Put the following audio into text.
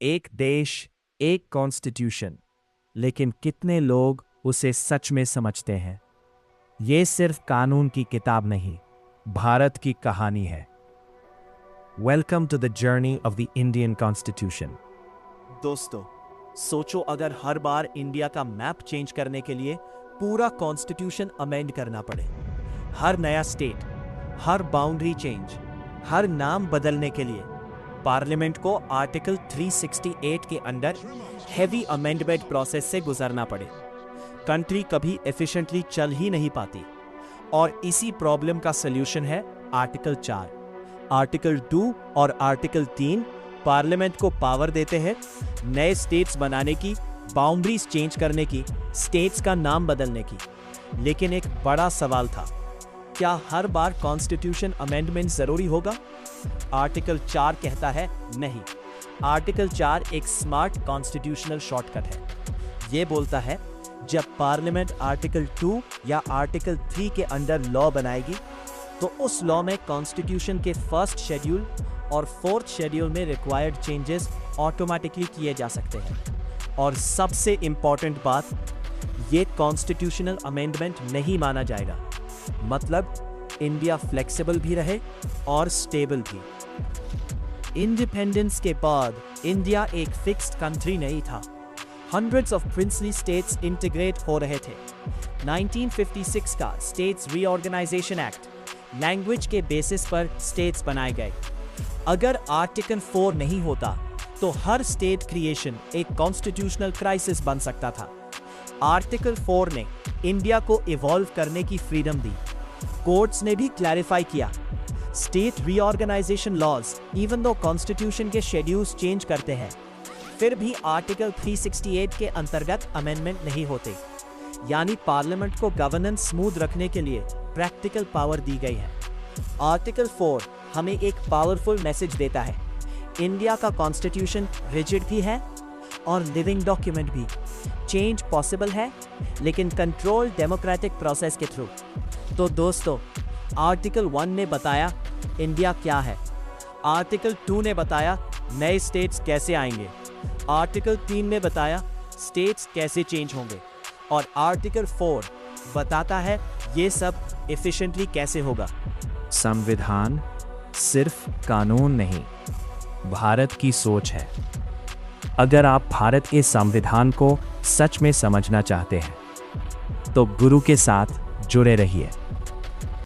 एक देश, एक कॉन्स्टिट्यूशन, लेकिन कितने लोग उसे सच में समझते हैं? ये सिर्फ कानून की किताब नहीं, भारत की कहानी है। Welcome to the journey of the Indian constitution. दोस्तों, सोचो अगर हर बार इंडिया का मैप चेंज करने के लिए पूरा कॉन्स्टिट्यूशन अमेंड करना पड़े। हर नया स्टेट, हर बाउंड्री चेंज, हर नाम बदलने के लिए पार्लियामेंट को आर्टिकल 368 के अंडर हेवी अमेंडमेंट प्रोसेस से गुजरना पड़े। कंट्री कभी एफिशिएंटली चल ही नहीं पाती। और इसी प्रॉब्लम का सलूशन है आर्टिकल 4। आर्टिकल 2 और आर्टिकल 3 पार्लियामेंट को पावर देते हैं नए स्टेट्स बनाने की, बाउंड्रीज चेंज करने की, स्टेट्स का नाम बदलने की। लेकिन एक बड़ा सवाल था, क्या हर बार कॉन्स्टिट्यूशन अमेंडमेंट जरूरी होगा? आर्टिकल 4 कहता है नहीं। आर्टिकल 4 एक स्मार्ट कॉन्स्टिट्यूशनल शॉर्टकट है। यह बोलता है जब पार्लियामेंट आर्टिकल 2 या आर्टिकल 3 के अंडर लॉ बनाएगी तो उस लॉ में कॉन्स्टिट्यूशन के फर्स्ट शेड्यूल और फोर्थ शेड्यूल में रिक्वायर्ड चेंजेस ऑटोमेटिकली किए जा सकते हैं। और सबसे इंपॉर्टेंट बात, ये कॉन्स्टिट्यूशनल अमेंडमेंट नहीं माना जाएगा। मतलब इंडिया फ्लेक्सिबल भी रहे और स्टेबल भी। इंडिपेंडेंस के बाद इंडिया एक फिक्स्ड कंट्री नहीं था। Hundreds of princely states integrate हो रहे थे। 1956 का स्टेट्स रीऑर्गेनाइजेशन एक्ट लैंग्वेज के बेसिस पर स्टेट्स बनाए गए। अगर आर्टिकल 4 नहीं होता तो हर स्टेट क्रिएशन एक कॉन्स्टिट्यूशनल क्राइसिस बन सकता था। आर्टिकल 4 ने इंडिया को इवॉल्व करने की फ्रीडम दी। कोर्ट्स ने भी क्लैरिफाई किया, state reorganisation laws even though constitution के शेड्यूल्स चेंज करते हैं, फिर भी आर्टिकल 368 के अंतर्गत अमेंडमेंट नहीं होते। यानी पार्लियामेंट को गवर्नेंस स्मूथ रखने के लिए प्रैक्टिकल पावर दी गई है। आर्टिकल 4 हमें एक पावरफुल मैसेज देता है, इंडिया का कॉन्स्टिट्यूशन रिजिड भी है और लिविंग डॉक्यूमेंट भी। चेंज पॉसिबल है, लेकिन कंट्रोल डेमोक्रेटिक प्रोसेस के थ्रू। तो दोस्तों, आर्टिकल 1 ने बताया इंडिया क्या है, आर्टिकल 2 ने बताया नए स्टेट्स कैसे आएंगे, आर्टिकल 3 ने बताया स्टेट्स कैसे चेंज होंगे, और आर्टिकल 4 बताता है ये सब एफिशिएंटली कैसे होगा। संविधान सिर्फ कानून नहीं, भारत की सोच है। अगर आप भारत के संविधान को सच में समझना चाहते हैं तो गुरु के साथ जुड़े रहिए।